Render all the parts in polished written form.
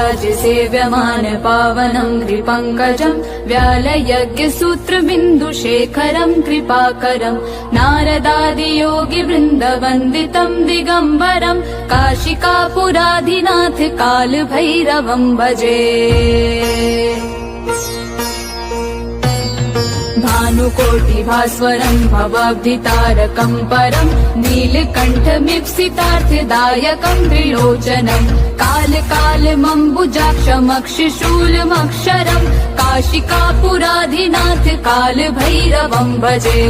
देवराज सेव्यमान पावनं कृपङ्कजं व्यालयज्ञसूत्रबिन्दुशेखरं कृपाकरं नारदादियोगि वृन्दवन्दितं दिगम्बरं काशिकापुराधिनाथ कालभैरवं भजे। भानुकोटिभास्वरं भवाब्धितारकं परं नीलकण्ठमीप्सितार्थदायकं त्रिलोचनं कालकालमम्बुजाक्षमक्षशूलमक्षरं काशिकापुराधिनाथ कालभैरवं भजे।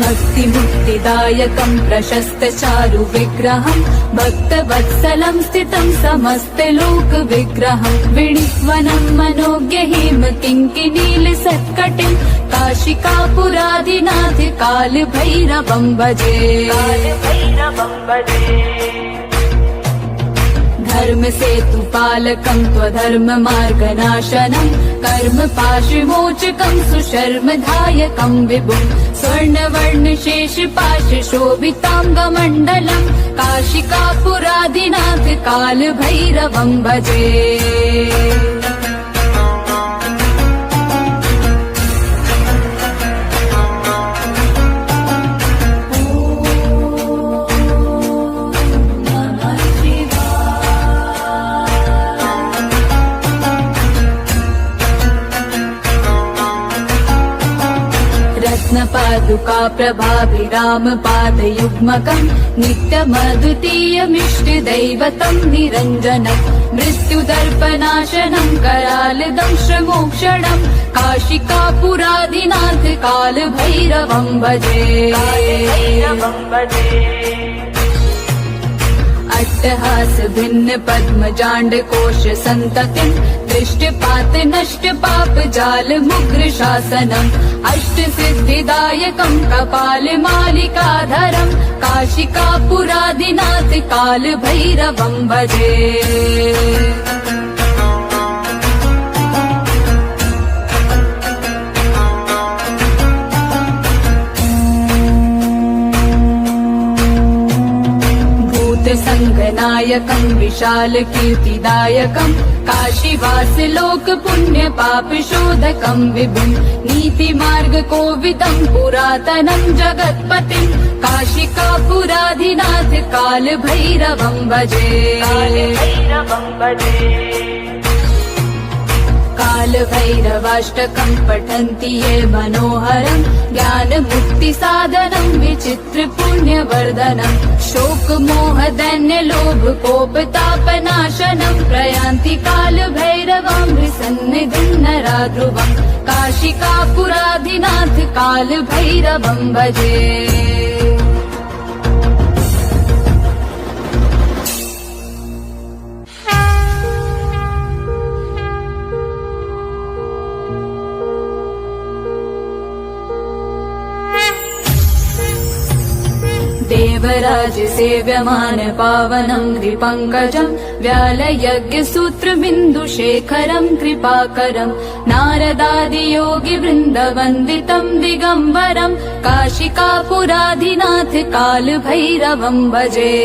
भक्तिमुक्तिदायकं प्रशस्तचारु विग्रहं भक्तवत्सलं स्थितं समस्तलोकविग्रहं विणिक्वनं मनोज्ञहिम किङ्किणीलसत्कटिं काशिकापुराधिनाथ कालभैरवं भजे। धर्मसेतुपालकं त्वधर्ममार्गनाशनं कर्मपाशविमोचकं सुशर्मदायकं विभुं स्वर्णवर्णशेषपाशशोभिताङ्गमण्डलं काशिकापुराधिनाथ कालभैरवं भजे। रत्नपादुका प्रभाभिराम पादयुग्मकं नित्यमद्वितीयमिष्टदैवतं निरञ्जनं मृत्युदर्पनाशनं करालदंशमोक्षणं काशिकापुराधिनाथ कालभैरवं भजे। अट्टहास भिन्न पद्मजाण्ड कोश सन्ततिं दृष्टपात नष्ट पाप जाल मुग्र शासनम् अष्ट सिद्धिदायकं कपाल मालिकाधरं काशिकापुराधिनाथ कालभैरवं भजे। संगनायकं विशाल कीर्तिदायकं काशीवास लोक पुण्य पाप शोधकं विभुं नीतिमार्ग कोविदं पुरातनं जगत्पतिं काशिकापुराधिनाथ कालभैरवं भजे। कालभैरवाष्टकं पठन्ति ये मनोहरं ज्ञानमुक्तिसाधनं विचित्र पुण्यवर्धनं शोकमोह दैन्य लोभ कोपतापनाशनं प्रयान्ति कालभैरवं विसन्निधिं नराध्रुवं काशिकापुराधिनाथ कालभैरवं भजे। देवराज सेव्यमान पावनं कृपङ्कजं व्यालयज्ञसूत्रबिन्दुशेखरं कृपाकरं नारदादियोगि वृन्दवन्दितं दिगम्बरं काशिकापुराधिनाथ कालभैरवं भजे।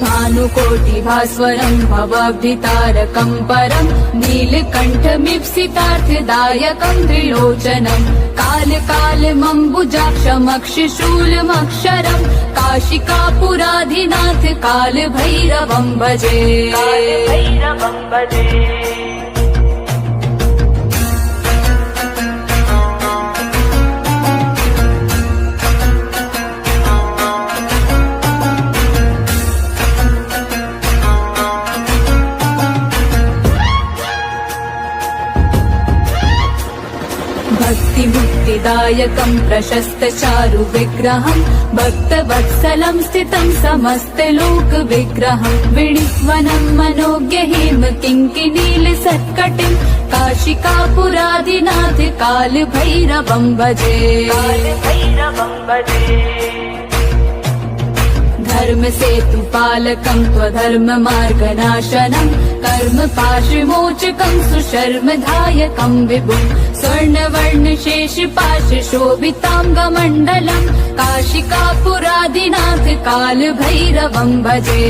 भानुकोटिभास्वरं भवाब्धितारकं परं नीलकण्ठमीप्सितार्थदायकं त्रिलोचनं कालकालमम्बुजाक्षमक्षशूलमक्षरं काशिकापुराधिनाथ कालभैरवं भजे। भक्तिमुक्तिदायकं प्रशस्तचारु विग्रहं भक्तवत्सलं स्थितं समस्तलोकविग्रहं विणिक्वनं मनोज्ञहिम किङ्किणीलसत्कटिं काशिकापुरादिनाथ कालभैरवं भजे। धर्मसेतुपालकं त्वधर्ममार्गनाशनं कर्मपाशविमोचकं सुशर्मदायकं विभुं स्वर्णवर्णशेषपाशशोभिताङ्गमण्डलं काशिकापुरादिनाथ कालभैरवं भजे।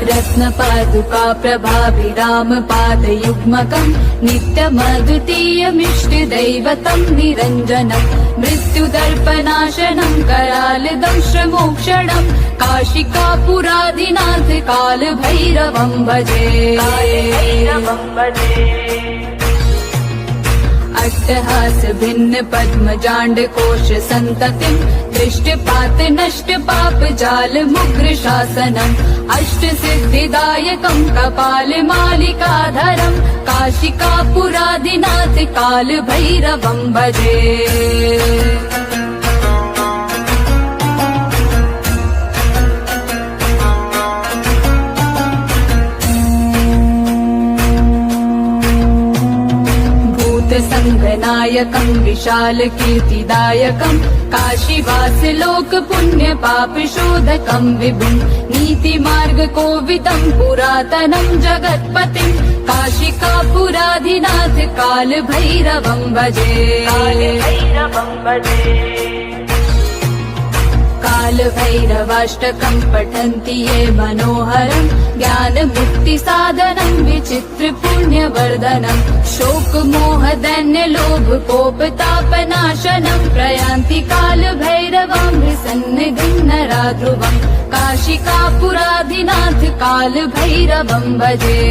रत्नपादुका प्रभाभिरामपादयुग्मकं नित्यमद्वितीयमिष्टदैवतं निरञ्जनं मृत्युदर्पनाशनं करालदंश्रमोक्षणं काशिकापुरादिनाथ कालभैरवं भजे। अट्टहास भिन्न पद्मजाण्ड कोश सन्ततिं दृष्टपात नष्ट पाप जाल मुग्र शासनम् अष्ट सिद्धिदायकं कपाल मालिकाधरं काशिकापुरादिनाथ कालभैरवं भजे। संगनायकं विशाल कीर्तिदायकं काशीवास लोक पुण्य पाप शोधकं विभुं नीति मार्ग कोविदं पुरातनं जगत्पतिं काशिकापुरादिनाथ कालभैरवं भजे। कालभैरवाष्टकं पठन्ति ये मनोहरं ज्ञान मुक्ति साधनं विचित्र पुण्यवर्धनं शोक मोह दैन्य लोभ कोपतापनाशनं प्रयान्ति कालभैरवं सन्निधिं नरा ध्रुवं काशिकापुरादिनाथ कालभैरवं भजे।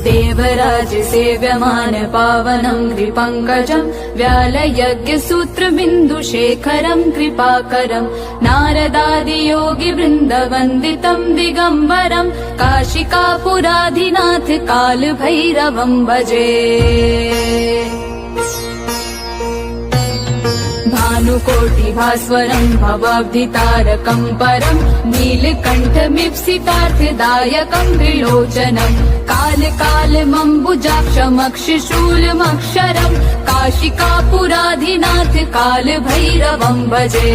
देवराज सेव्यमान पावनं कृपङ्कजं व्यालयज्ञसूत्रबिन्दुशेखरं कृपाकरं नारदादियोगिवृन्दवन्दितं दिगम्बरं काशिकापुरादिनाथ कालभैरवं भजे। भानुकोटिभास्वरं भवाब्धितारकं परं नीलकण्ठमीप्सितार्थदायकं त्रिलोचनं कालकालमम्बुजाक्षमक्षशूलमक्षरं काशिकापुरादिनाथ कालभैरवं भजे।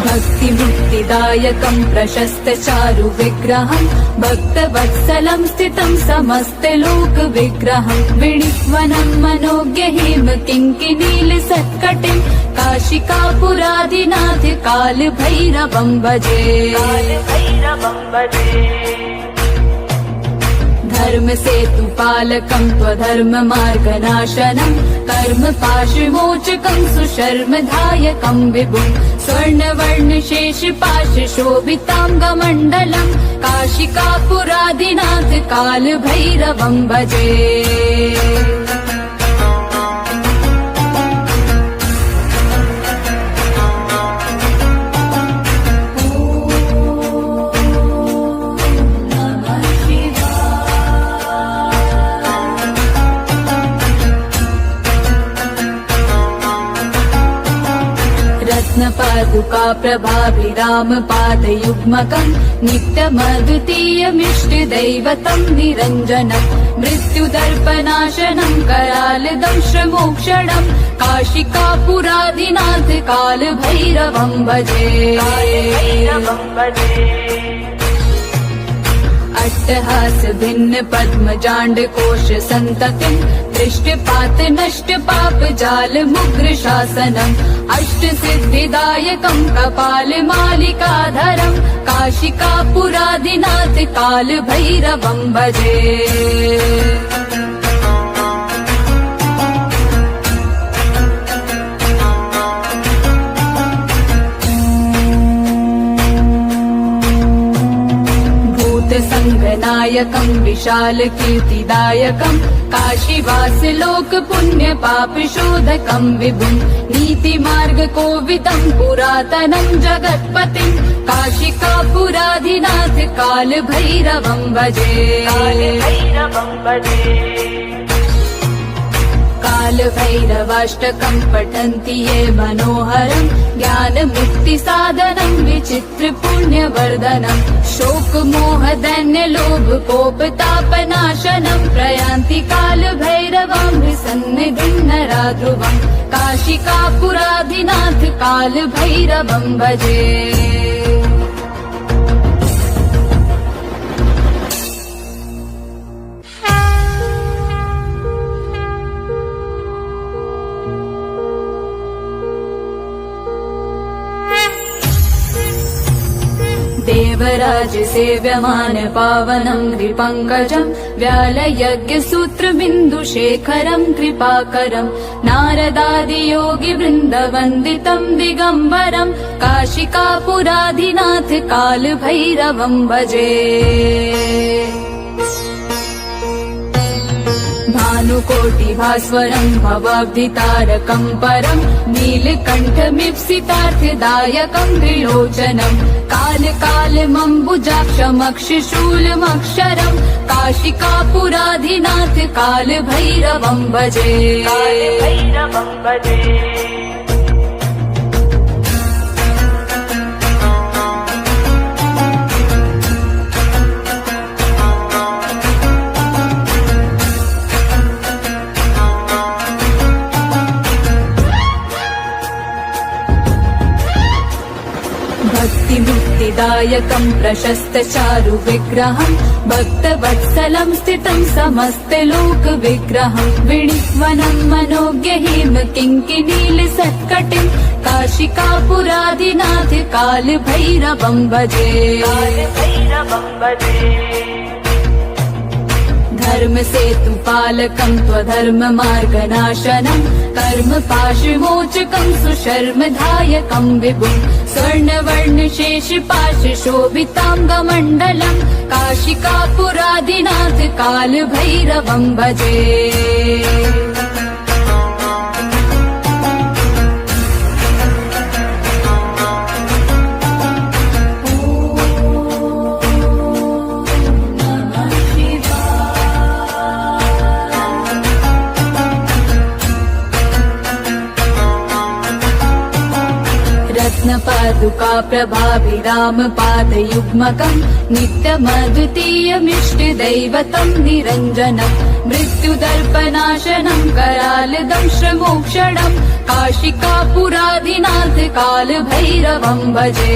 भक्तिमुक्तिदायकं प्रशस्तचारु विग्रहं भक्तवत्सलं स्थितं समस्तलोकविग्रहं विणिक्वनं मनोज्ञ हेम किङ्किनीलसत्कटिं काशिकापुरादिनाथ कालभैरवं भजे। धर्मसेतुपालकं त्वधर्ममार्गनाशनं कर्मपाशविमोचकं सुशर्मदायकं विभुं स्वर्णवर्णशेषपाशशोभिताङ्गमण्डलं काशिकापुरादिनाथ कालभैरवं भजे। रत्नपादुका प्रभाभिरामपादयुग्मकं नित्यमद्वितीयमिष्टदैवतं निरञ्जनं मृत्युदर्पनाशनं करालदंश्रमोक्षणं काशिकापुरादिनाथ कालभैरवं भजे। अट्टहास भिन्न पद्म जांड कोश संततिम् दृष्टिपात नष्ट पाप जाल मुग्र शासनम् अष्ट सिद्धिदायकम् कपाल मालिकाधरम् काशिकापुरादिनाथ काल भैरवम् भजे। संगनायकम् विशाल कीर्तिदायकम् काशीवास लोक पुण्य पाप शोधकम् विभुम् नीति मार्ग कोविदम् पुरातनम् जगत्पतिम् काशिकापुराधिनाथ काल भैरवम् भजे। काल भैरवाष्टकम् पठन्ति ये मनोहरम् ज्ञान मुक्ति साधनम् विचित्र पुण्य वर्धनम् शोक मोह दैन्य लोभ कोप तापनाशनम् प्रयान्ति काल भैरवम् सन्निधिम् नरा ध्रुवम् काशिकापुराधिनाथ काल भैरवम् भजे। देवराज सेव्यमान पावनं कृपङ्कजं व्यालयज्ञ सूत्र बिन्दु शेखरं कृपाकरं नारदादि योगी वृन्द वन्दितं दिगम्बरं काशिकापुराधिनाथ काल भैरवं भजे। भानुकोटि भास्वरं भवाब्धितारकं परं नीलकण्ठमीप्सितार्थदायकं त्रिलोचनम् काल कालमम्बुजाक्षमक्षशूलमक्षरम् काशिकापुराधिनाथ काल भैरवं भजे। भक्तिमुक्तिदायकं प्रशस्त चारु विग्रहं भक्तवत्सलं स्थितं समस्त लोक विग्रहं विणिक्वनं मनोज्ञ हेम किङ्किनील सत्कटिं काशिकापुराधिनाथ काल भैरवं भजे। धर्म सेतु पालकं त्वधर्म मार्गनाशनं कर्म पाशमोचकं सुशर्मधायकं विभुं स्वर्णवर्ण शेष पाश शोभितांगमण्डलं काशिकापुराधिनाथ काल भैरवं भजे। पादुका प्रभाभिराम पादयुग्मकम् नित्यमद्वितीयमिष्ट दैवतं निरञ्जनम् मृत्युदर्पनाशनम् करालदंश्रमोक्षणम् काशिकापुराधिनाथ काल भैरवं भजे।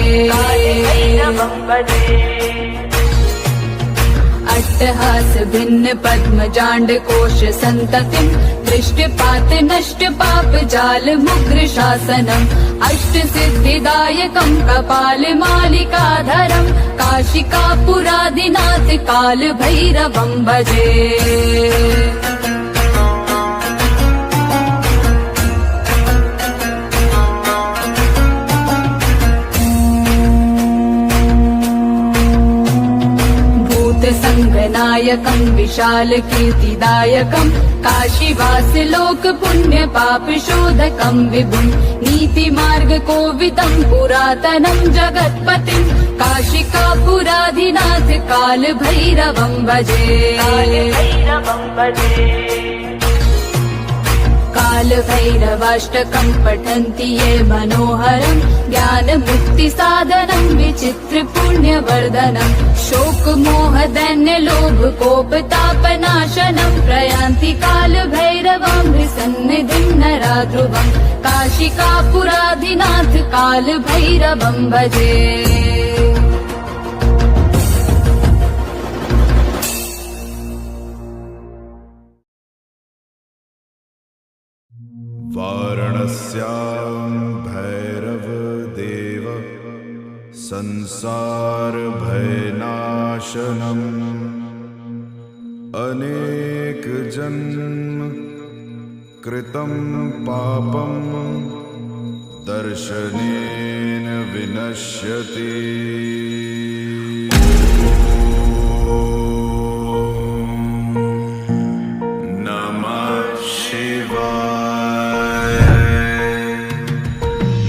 अट्टहास भिन्न पद्म जांड कोश संततिम् दृष्टिपात नष्ट पाप जाल मुग्र शासनम् अष्ट सिद्धिदायकम् कपाल मालिकाधरम् काशिकापुराधिनाथ काल भैरवं भजे। संगनायकं विशाल कीर्तिदायकं काशीवास लोक पुण्य पाप शोधकं विभुं नीति मार्ग कोविदं पुरातनं जगत्पतिं काशिकापुराधिनाथ काल भैरवं भजे। काल भैरवाष्टकं पठन्ति ये मनोहरं ज्ञान मुक्ति साधनं विचित्र पुण्य वर्धनं शोक मोह दैन्य लोभ कोप तापनाशनं प्रयान्ति काल भैरवं सन्निधिं नरा ध्रुवं काशिकापुराधिनाथ काल भैरवं भजे। वाराणस्यां भैरवदेव संसारभयनाशनम् अनेकजन्म कृतं पापं दर्शनेन विनश्यति।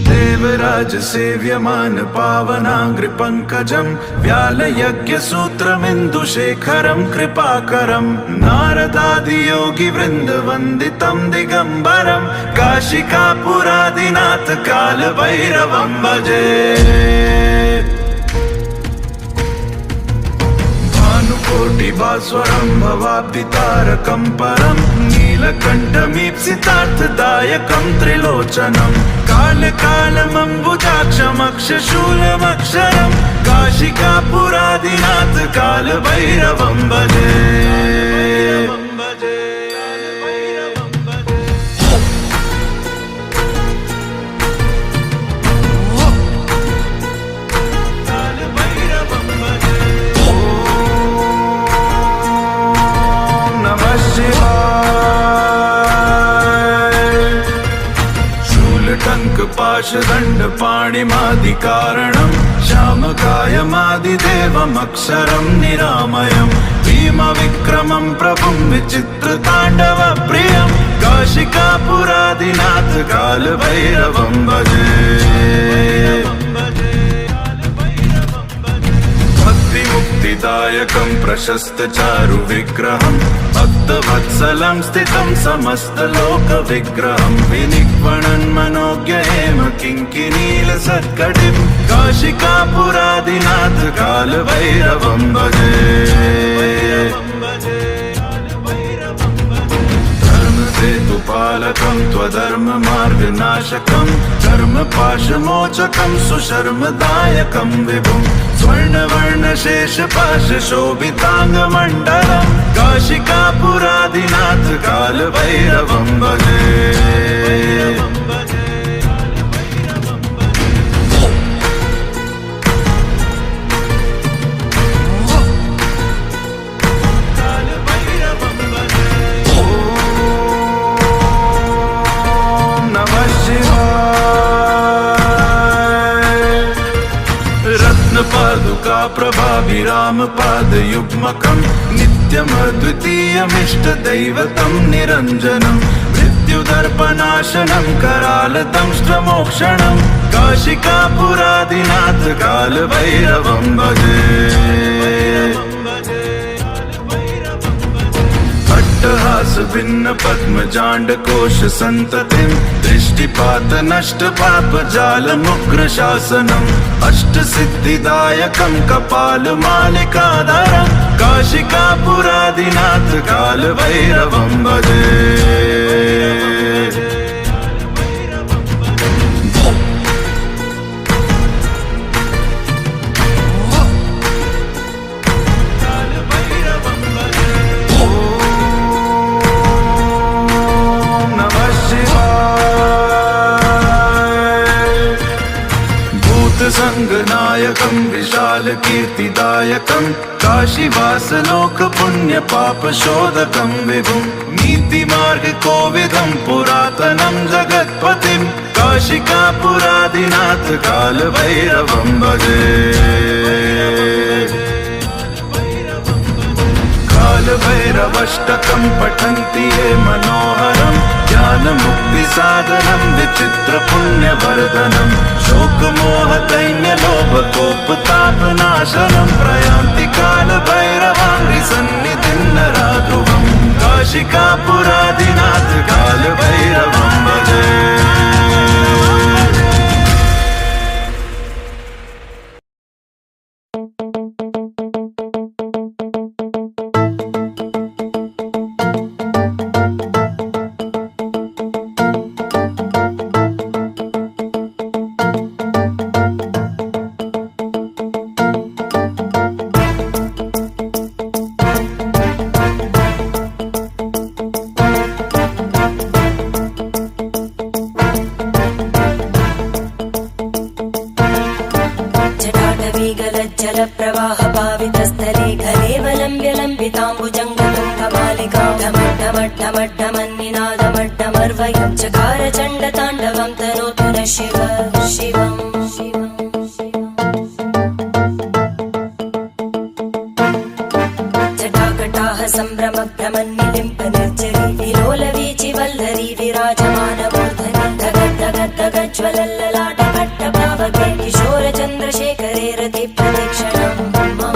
देवराज सेव्यमान पावनांग्रि पंकजं व्यालयज्ञ सूत्रमिन्दुशेखरं कृपाकरं नारदादि योगी वृंद वंदितं दिगंबरं काशिकापुरादिनाथ काल भैरवं भजे। कोटिभास्वरं भवाब्धितारकं परं नीलकण्ठमीप्सितार्थदायकं त्रिलोचनं कालकालमम्बुजाक्षमक्षशूलमक्षरं काशिकापुरादिनाथ कालभैरवं भजे। पाशदण्ड पाणिमादिकारणं श्यामकायमादिदेवमक्षरं निरामयं भीमविक्रमं प्रभुं विचित्रताण्डवप्रियं काशिकापुरादिनाथ कालभैरवं भजे। भक्तिमुक्तिदायकं प्रशस्तचारु विग्रहं भक्तवत्सलं स्थितं समस्तलोकविग्रहं विनिक्वणन् मनोज्ञ हेम किङ्किनीलसत्कटिं काशिकापुरादिनाथ कालभैरवं भजे। धर्मसेतुपालकं त्वधर्ममार्गनाशकं कर्मपाशमोचकं सुशर्मदायकं विभुं स्वर्णवर्णशेषपाशशोभिताङ्गमण्डलं काशिकापुरादिनाथ कालभैरवं भजे। पादुका प्रभाभिराम पादयुग्मकं नित्यमद्वितीयमिष्टदैवतं निरञ्जनं मृत्युदर्पनाशनं करालदंष्ट्रमोक्षणं काशिकापुरादिनाथ कालभैरवं भजे। अट्टहास भिन्न पद्मजाण्डकोश सन्ततिं दृष्टिपात नष्ट पाप जालमुग्र शासनम् अष्टसिद्धिदायकं कपालमालिकाधरं काशिकापुरादिनाथ कालभैरवं भजे। संगनायकं विशाल कीर्तिदायकं काशीवासलोक पुण्य पापशोधकं विभुं नीतिमार्ग कोविदं पुरातनं जगत्पतिं काशिकापुरादिनाथ कालभैरवं भजे। कालभैरवष्टकं पठन्ति ये मनोहरं ज्ञानमुक्तिसाधनं विचित्रपुण्यवर्धनं शोकमोहदैन्यलोभकोपतापनाशनं प्रयान्ति कालभैरवाङ्घ्रिसन्निधिं नराध्रुवं काशिकापुरादिनाथ कालभैरवं भजे। कलेवलम्ब्यलम्बिताम्बुजङ्गतुङ्गमालिकां ढमड्ढमड्ढमड्ढमन्निनादमड्ढमर्वयं चकार चण्डताण्डवं तनोतु नः शिव शिवम् जटाकटाह सम्भ्रम भ्रमन्निलिम्प निर्जरी विलोलवीचि वल्लरी विराजमानमूर्धनि धगद्धगद्धगज्ज्वलल्ललाटकट्टपावके किशोर चन्द्रशेखरे रति प्रदक्षिणं मम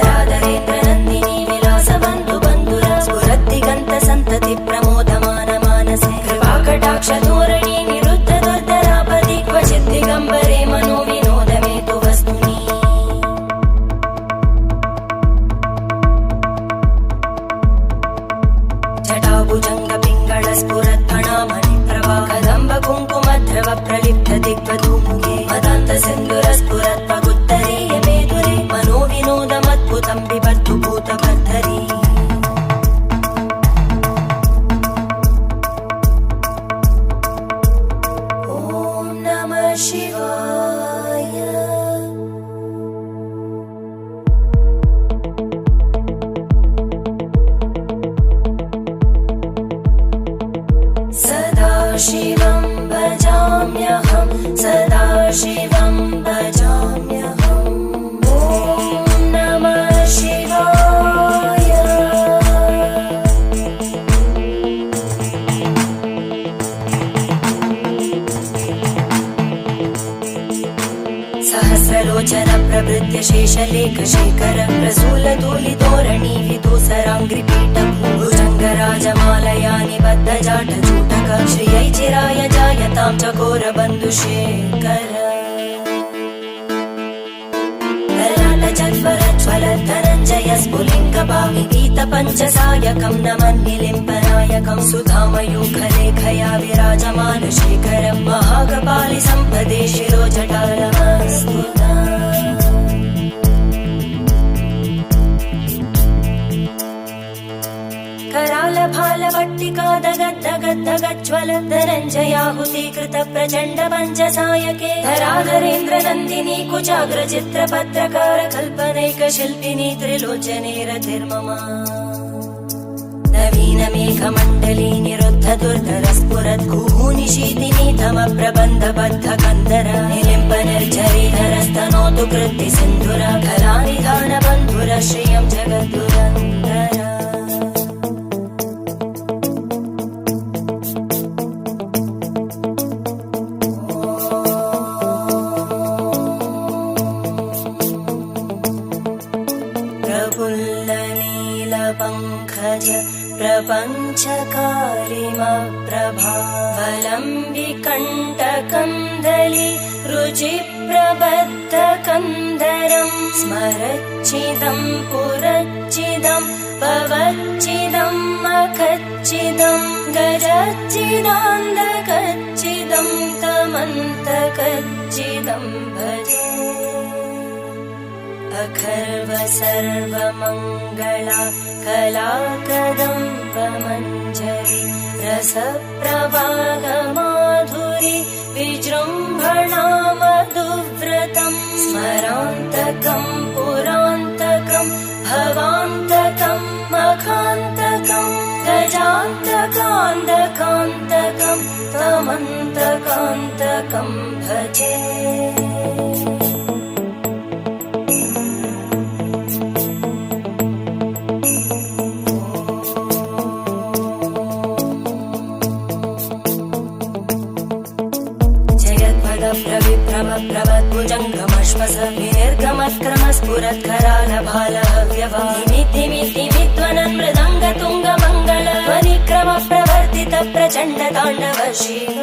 धराधरेन्द्रनन्दिनी विलासबन्धु बन्धुर स्फुरद्दिगन्त सन्तति प्रमोदमान मानसे कृपाकटाक्षधोरणी निरुद्ध दुर्धरापदि क्वचित् दिगम्बरे मनो विनोदमेतु वस्तुनि जटाभुजङ्ग पिङ्गळ स्फुरत्फणामणि प्रभा कदम्ब कुङ्कुमद्रव प्रलिप्त दिग्वधूमुखे मदान्त सिन्दुर स्फुरत्पगुत्तरीय मेधुरे मनो विनोदमद्भुतं बिभर्तु भूतभर्धरी ॐ नमः शिवाय सदा शिवं भजाम्यहं सदा शिवं भजाम्यहम् ॐ नमः शिवाय सहस्रलोचन प्रभृत्य शेषलेख शेखर प्रसूल धूलितोरणि विदूसराङ्घ्रिपीठ भुजङ्गराजमालया निबद्ध जाटचूटक श्रियै चिराय जायतां चकोर बन्धुशेखर ललाटचत्वरज्वल धनञ्जय स्फुलिङ्गभाविगीत पञ्चसायकं नमन्निलिम्पनायकं सुधामयूखलेखया विराजमान शेखरं महाकपालि सम्पदे शिरोजटालमस्तुता कराल भाल वट्टिका दगद्धगद्धगज्ज्वल धनञ्जयाहुतीकृत प्रचण्ड पञ्चसायके धराधरेन्द्र नन्दिनी कुचाग्र चित्रपत्रकार कल्पनैक शिल्पिनी त्रिलोचने रतिर्मम नवीन मेघमण्डली निरुद्ध दुर्धर स्फुरत् कुहूनिशीतिनी तम प्रबन्ध बद्ध कन्दर निलिम्प निर्झरीधरस्तनोतु कृत्ति सिन्धुर कलानिधान बन्धुर श्रियं जगद्दुरन्दर प्रफुल्लनीलपङ्कज प्रपञ्चकारिमप्रभावलम्बिकण्टकन्दली रुचिप्रबद्धकन्दरं स्मरच्चिदं पुरच्चिदं भवच्चिदं मखच्चिदं गजच्चिदान्धकच्चिदं तमन्तकच्चिदं भजे अखर्व सर्वमङ्गला कला कदम्बमञ्जरी रसप्रवाहमाधुरी विजृम्भणा मधुव्रतं स्मरान्तकं पुरान्तकं भवान्तकं मखान्तकं गजान्तकान्तकान्तकं तमन्तकान्तकं भजे प्रवद्भुजङ्गमश्वस विनिर्गमक्रमस्फुरत्करालभालहव्यवानिमिद्धिमिद्धिमिध्वनन् मृदङ्गतुङ्गमङ्गल ध्वनिक्रम प्रवर्तित प्रचण्ड ताण्डव शिव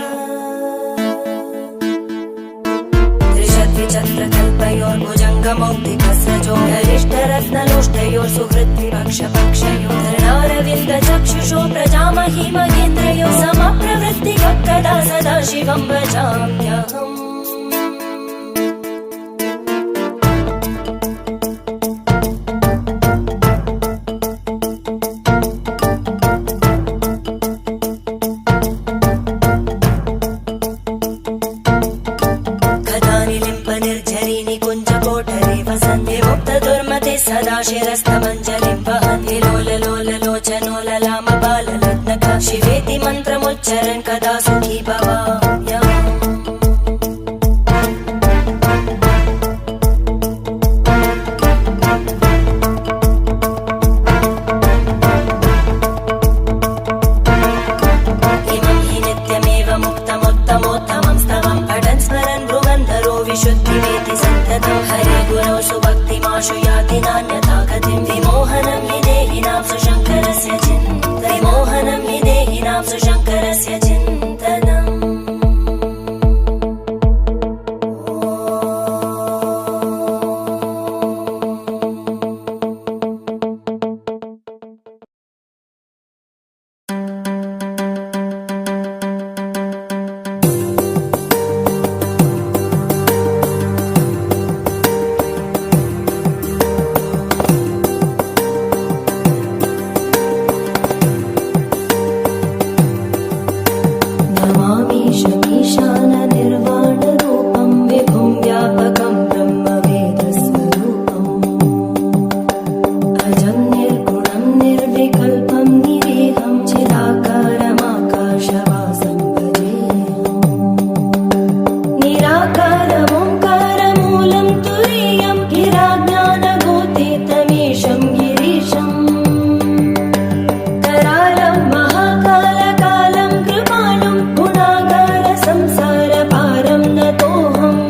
त्रिशद्विचक्रकल्पयोर्भुजङ्गमौक्तिकस्रजो गरिष्ठरत्नलोष्टयोः सुहृद्विपक्षपक्षयो धरणारविन्द चक्षुषो प्रजामहि महेन्द्रयो समप्रवृत्तिः कदा सदा शिवं भजाम्यहम् बालरत्नका शिवेति मन्त्रमुच्चरन् कदा सुखी भवाम्यहम् इमं हि नित्यमेव मुक्तमुत्तमोत्तमं स्तवं पठन् स्मरन् भ्रुवन्धरो विशुद्धिमेति सन्ततं हरे गुरौ सुभक्तिमाशु याति नान्यथा गतिं विमोहनं हि देहिनां सुशङ्करस्य चिन्तनं विमोहनं हि देहिनां सुशङ्करस्य चिन्तनम् नमामीशमीशाननिर्वाणरूपं विभुं व्यापकं ब्रह्मवेदस्वरूपम् अजं निर्गुणं निर्विकल्पं निरीहं चिदाकारमाकाशवासं भजेऽहम् निराकारमोङ्कारमूलं तुरीयं गिराज्ञानगोतीतमीशं गिरीशम् करालं महाकालकालं कृपालुं संसारपारं नतोऽहम्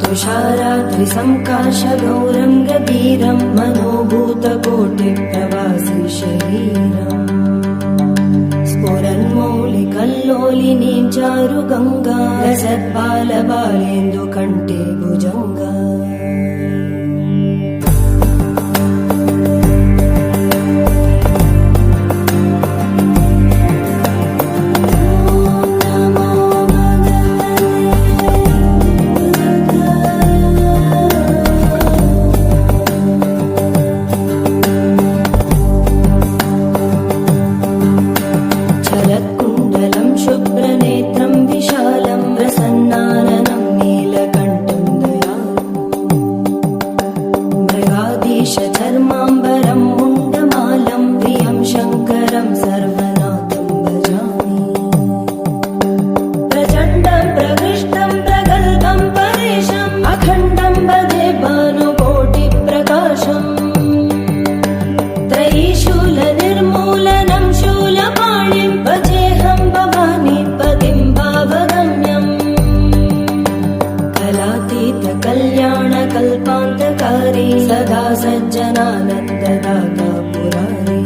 तुषाराद्रिसङ्काशगौरं गभीरं मनोभूतकोटिप्रवासि शरीरम् स्फुरन्मौलिकल्लोलिनीं चारुगङ्गा लसत्बालबालेन्दुकण्ठे भुजङ्गा कल्पान्तकारी सदा सज्जनानन्ददाता पुरारी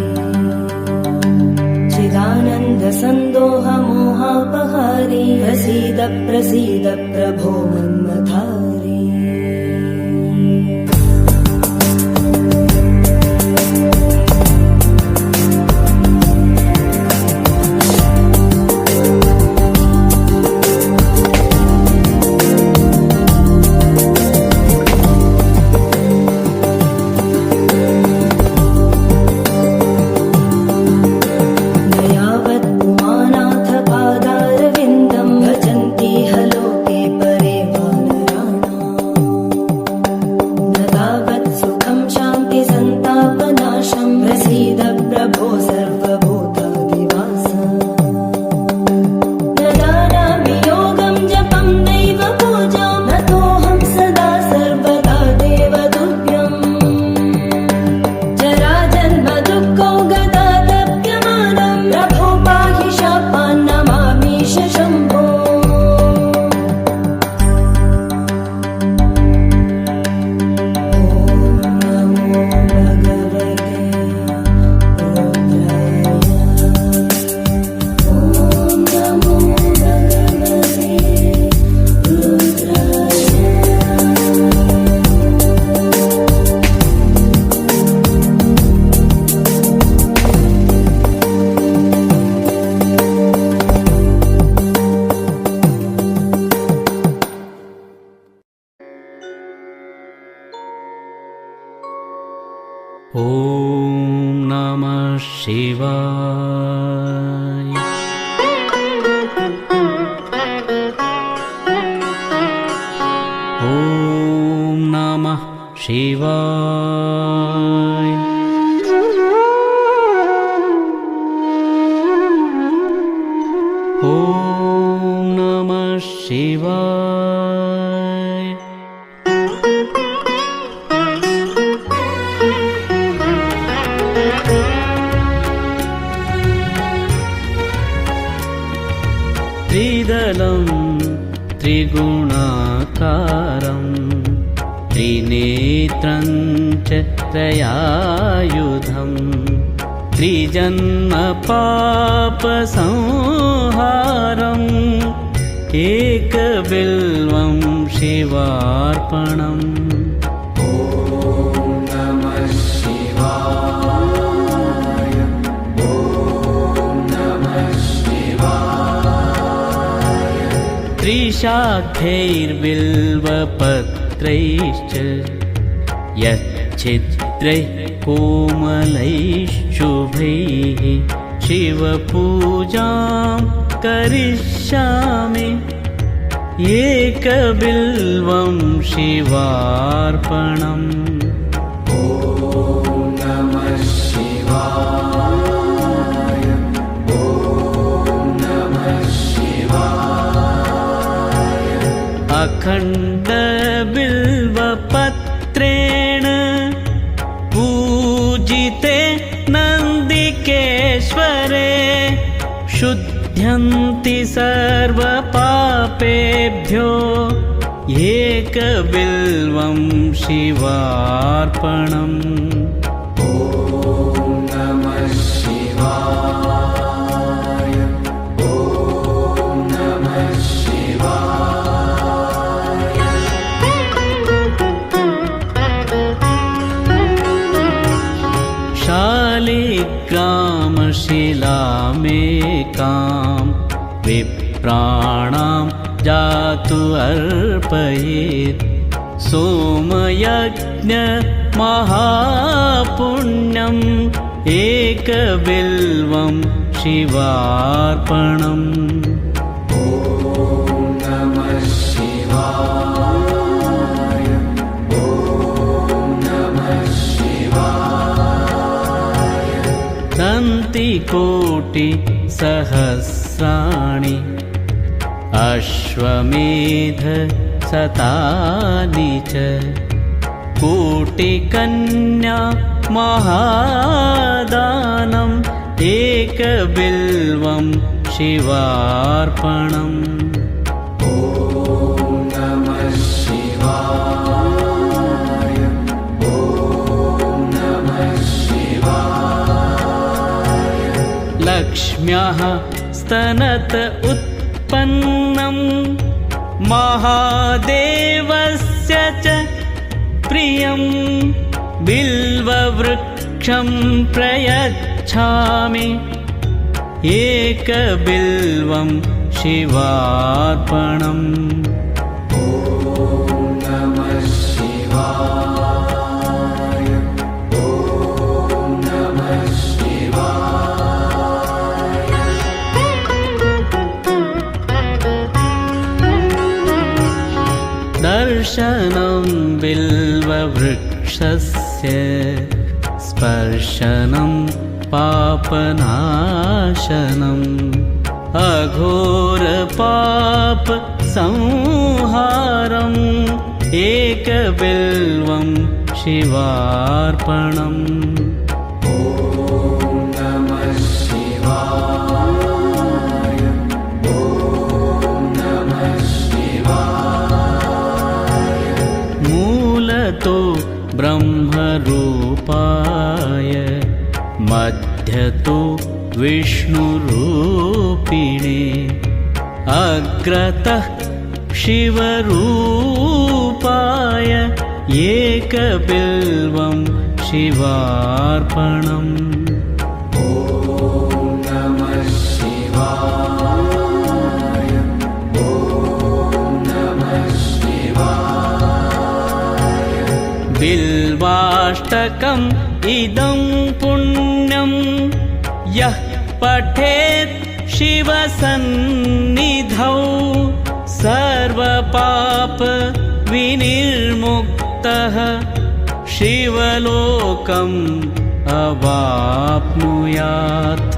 चिदानन्दसन्दोहमोहापहारी प्रसीद प्रसीद प्रभो मन्मथारी ॐ नमः शिवाय। ॐ नमः शिवाय। शिवाय। त्रिदलं त्रिगुणाकारं त्रिनेत्रं च त्रयायुधं त्रिजन्म पापसंहारम् एकबिल्वं शिवार्पणम्। त्रिशाखैर्बिल्वपत्रैश्च यच्छिद्रैः कोमलैः शुभैः शिवपूजां करिष्यामि एकबिल्वं शिवार्पणम्। अखण्डबिल्वपत्रेण पूजिते नन्दिकेश्वरे शुध्यन्ति सर्वपापेभ्यो एकबिल्वं शिवार्पणम्। शालिग्रामशिलामेकां विप्राणां जातु अर्पयेत् सोमयज्ञमहापुण्यम् एकबिल्वं शिवार्पणम्। दन्तिकोटिसहस्राणि अश्वमेधशतानि च कोटिकन्या महादानम् एकबिल्वं शिवार्पणम्। लक्ष्म्याः स्तनत उत्पन्नं महादेवस्य च प्रियं बिल्ववृक्षं प्रयच्छामि एकबिल्वं शिवार्पणम्। दर्शनं बिल्ववृक्षस्य स्पर्शनं पापनाशनम् अघोरपापसंहारम् एकबिल्वं शिवार्पणम्। मूलतो ब्रह्मरूपाय मध्यतो विष्णुरूपिणे अग्रतः शिवरूपाय एकबिल्वं शिवार्पणम्। बिल्वाष्टकम् इदं पुण्यं यः पठेत् शिवसन्निधौ सर्वपाप विनिर्मुक्तः शिवलोकम् अवाप्नुयात्।